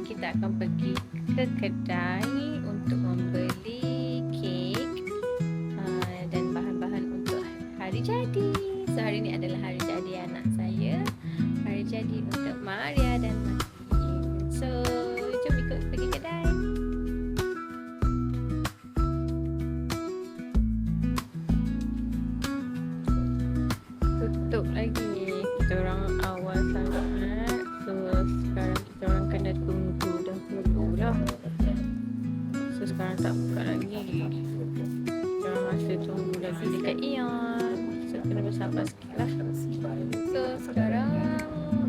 sekarang kita akan pergi ke kedai untuk membeli kek dan bahan-bahan untuk hari jadi. So hari ni adalah hari jadi anak saya, hari jadi untuk Maria dan Makin. So jom ikut pergi kedai. Tutup lagi, kita orang awal sangat. So sekarang kita orang kena tunggu dahulu lah. So sekarang tak buka lagi, kita orang masih tunggu lagi dekat Ion. So kena bersabar sikit lah. So sekarang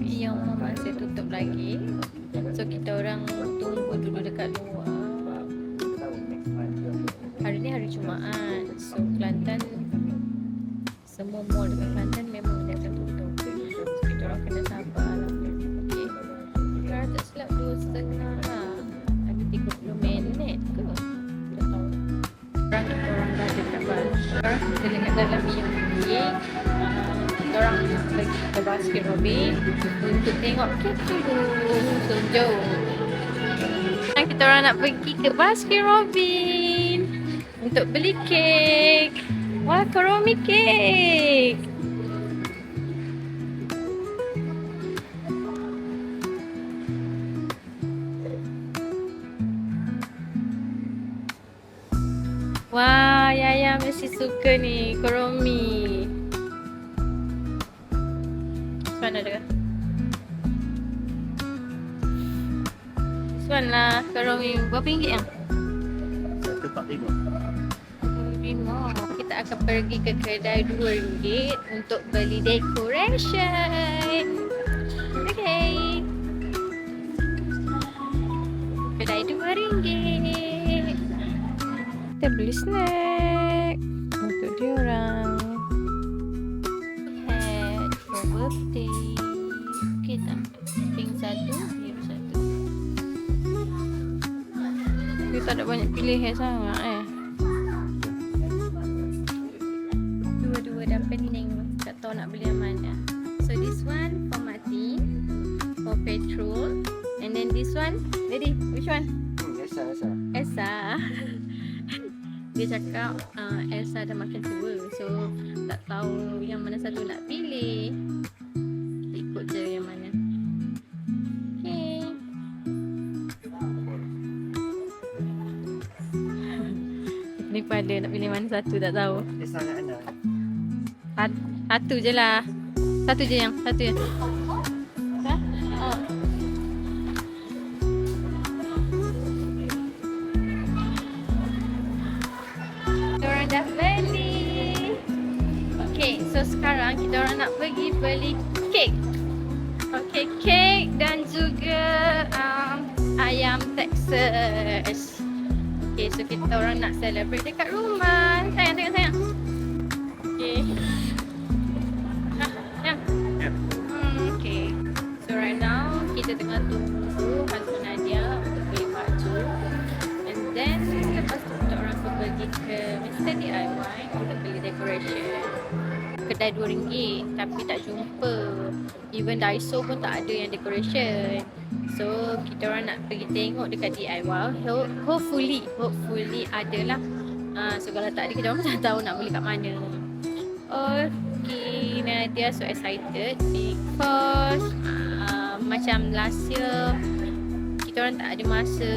Ion masih tutup lagi. So kita orang tunggu dulu dekat luar. Hari ni hari Jumaat. So Kelantan, semua mall dekat Kelantan memang dia akan tutup. So kita orang kena sabar lah. Okay. Sekarang tak silap 2.30 lah. Ada 30 minit ke? Tak tahu. Sekarang kita orang dah dekat bas. Sekarang kita dekat dalam Ion ni. Kita orang pergi ke Baskin Robbins untuk tengok kek dulu. So jom. Sekarang kita orang nak pergi ke Baskin Robbins untuk beli kek. Wah, Kuromi cake. Wah, Yaya mesti suka ni Kuromi. Mana ada? Suan lah Kuromi. Berapa ringgit yang? RM1.45. Kita akan pergi ke kedai RM2 untuk beli decoration. Okay. Kedai RM2. Kita beli snack untuk diorang. Hat for birthday. Kita pink satu, biru satu. Kita tak ada banyak pilihan sangat pening, tak tahu nak beli yang mana. So this one for Mati, for petrol, and then this one, ready? Which one? Elsa. Dia cakap Elsa dah makin tua, so tak tahu yang mana satu nak pilih. Ikut je yang mana. Okay. Ni pada nak pilih mana satu tak tahu. Elsa nak anak. Satu je lah. Satu je yang. Ha? Oh. Kita orang dah beli. Okay, so sekarang kita orang nak pergi beli kek. Okay, kek dan juga ayam Texas. Okay, so kita orang nak celebrate dekat rumah. Sayang. Okay. Okay. So right now kita tengah tunggu husband Nadia untuk beli baju. And then lepas tu kita orang pergi ke Mr. DIY untuk beli decoration. Kedai RM2 tapi tak jumpa. Even Daiso pun tak ada yang decoration. So kita orang nak pergi tengok dekat DIY. Hopefully ada lah. So kalau tak ada kita orang tak tahu nak beli kat mana. Okay, Nadia so excited because macam last year kita orang tak ada masa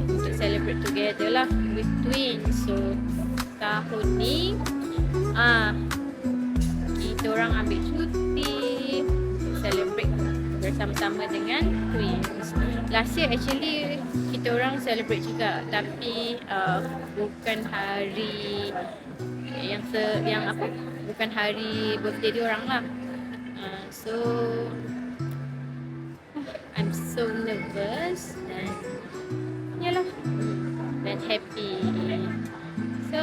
untuk celebrate together lah with twins. So tahun ni kita orang ambil cuti untuk celebrate bersama-sama dengan twins. Last year actually kita orang celebrate juga tapi bukan hari bukan hari birthday diorang lah. So I'm so nervous dan happy. So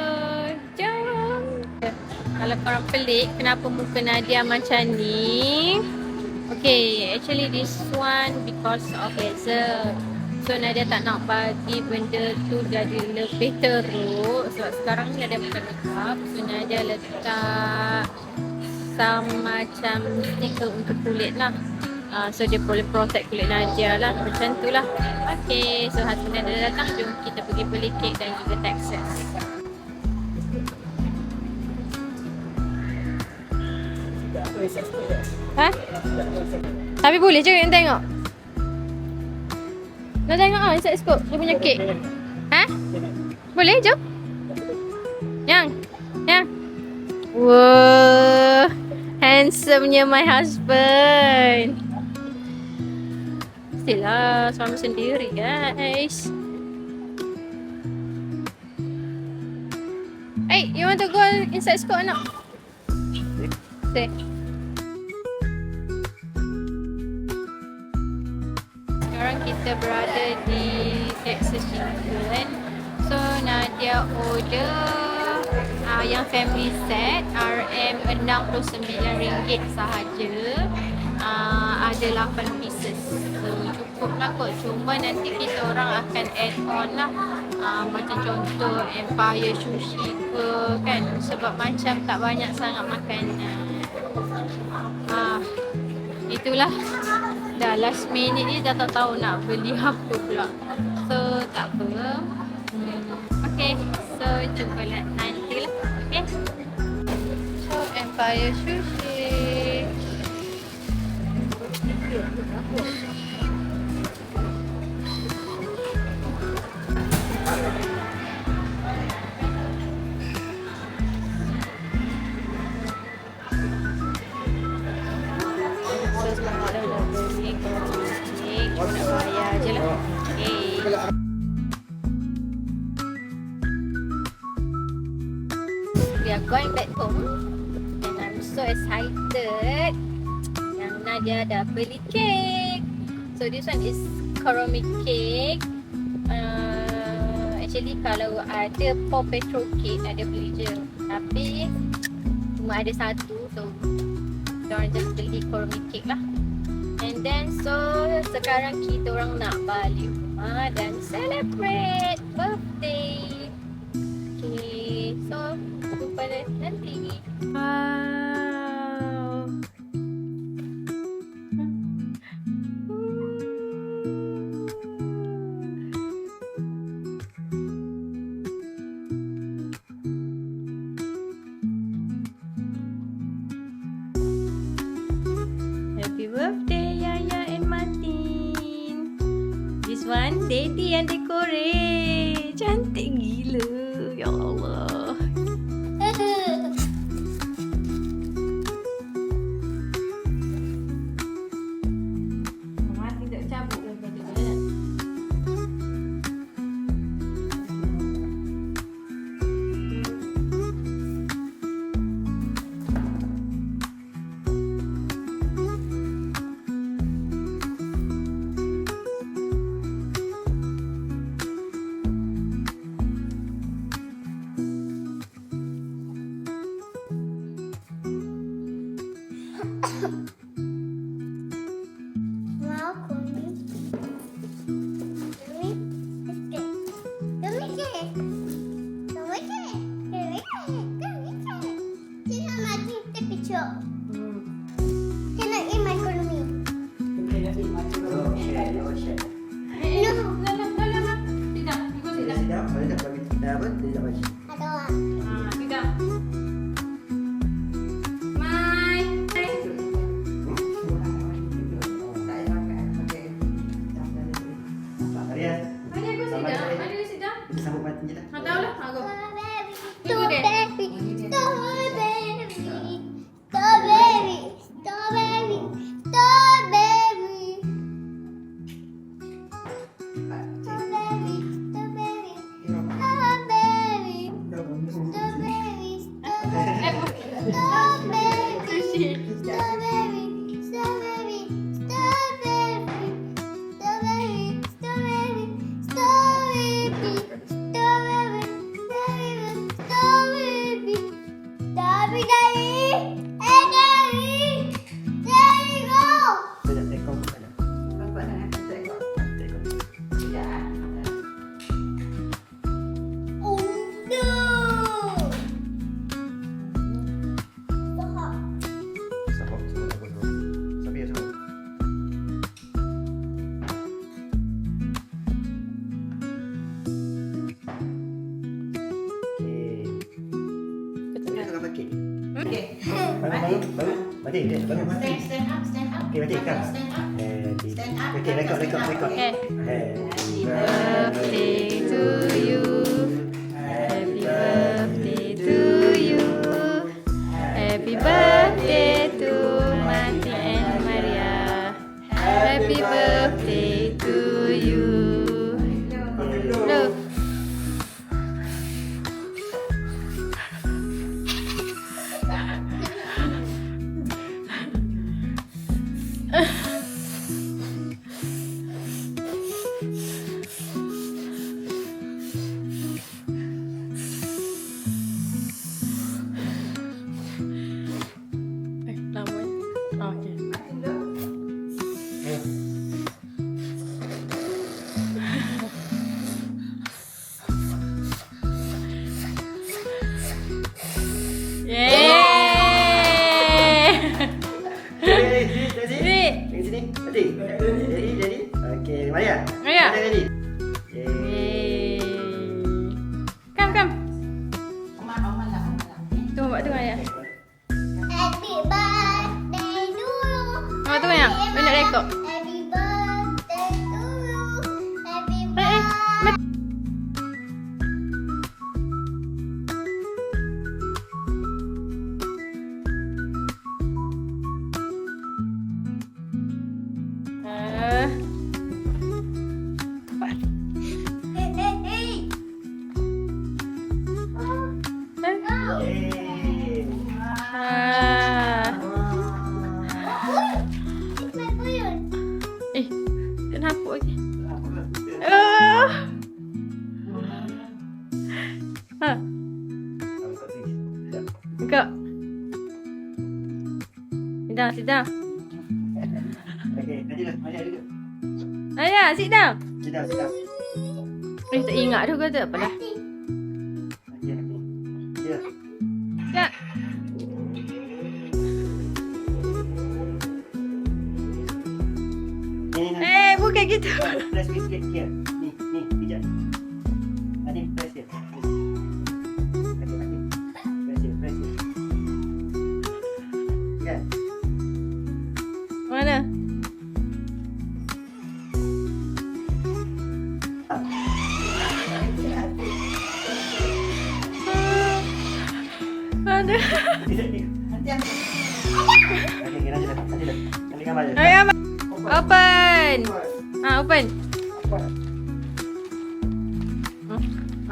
jom. Kalau korang pelik kenapa muka Nadia macam ni, okay, actually this one because of laser. So Nadia tak nak bagi benda tu jadi lebih teruk. Sebab sekarang ni Nadia pakai makeup. So Nadia letak some macam stiker untuk kulit lah. So dia boleh protect kulit Nadia lah. Macam tu lah. Okay, so husband dah datang. Jom kita pergi beli kek dan juga Texas. Ha? Tapi boleh je yang tengok. Nak tengok inside scoop dia punya kek. Ha? Boleh jom. Yang. Wow, handsome-nya my husband. Mestilah suami sendiri guys. Hey, you want to go inside school or not? Say. Sekarang kita berada di Texas Chicken. So Nadia order yang family set RM69 sahaja. Ada 8 pieces. So cukup lah kot. Cuma nanti kita orang akan add on lah. Macam contoh Empire Sushi ke kan. Sebab macam tak banyak sangat makanan. Itulah. Dah last minute ni dah tak tahu nak beli apa pula. So tak apa. Okay. So jumpa nanti lah. Okay. So Empire Sushi. We are going back home and I'm so excited yang Nadia dah beli cake. So this one is caramel cake. Actually kalau ada Paw Patrol cake ada beli je, tapi cuma ada satu, so kita just beli caramel cake lah. And then so sekarang kita orang nak balik rumah dan celebrate birthday. Okay, so jumpa nanti. Wow. Happy birthday Yaya and Martin. This one Daddy yang decorate. Cantik gila. Ya Allah. Martin tak cabut daripada dia. Strawberry, strawberry, strawberry. Okay. Baru. Mati, baru. Stand up, stand up. Okay, mati, come. Stand up. Happy. Stand up. Okay, record. Okay. Happy Birthday to you. Happy birthday to you. Happy birthday to Mati and Maria. Happy birthday to you. Look. Lama eh. Okay. Yeay! Sini. Yang sini. Mati. Jadi. Okay, Maria. Maria. Jadi. Yeay. Come. Oma lah. Tunggu buat tengah ya. Happy birthday to you. Oh, tunggu ya. Nak rekod. Happy birthday to you. Happy Eh, birthday. Ah. Hey. Yeay. Ah. Kenapa yun? Kenapa lagi? Ah. Ha, enggak. Sit down. Okay, nanti dah. Maria duduk. Ayah, sit down. Sit down. Tak ingat dah kata apa dah. Ya. Ya. Ni. Bukan gitu. Press sikit here. Ni, pijak. Nanti press here. Okay. Press here. Ya. Mana? Mana? Nanti aku Okay, nanti dah. Nanti gambar je. Ayah, open. Open.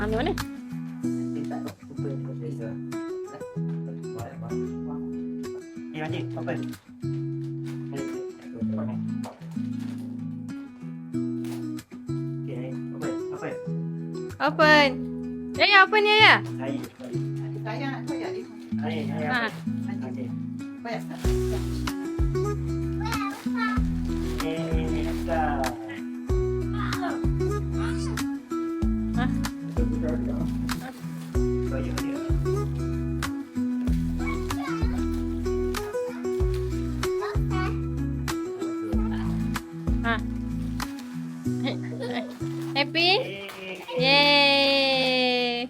Anu ni? Nanti open. Okay, open. Open. Ya, open ya. Air. saya nak koyak dia. Ha. Okay. Koyak tak? Dah. Ha. Koyak dia. Ha. Happy? Yeay.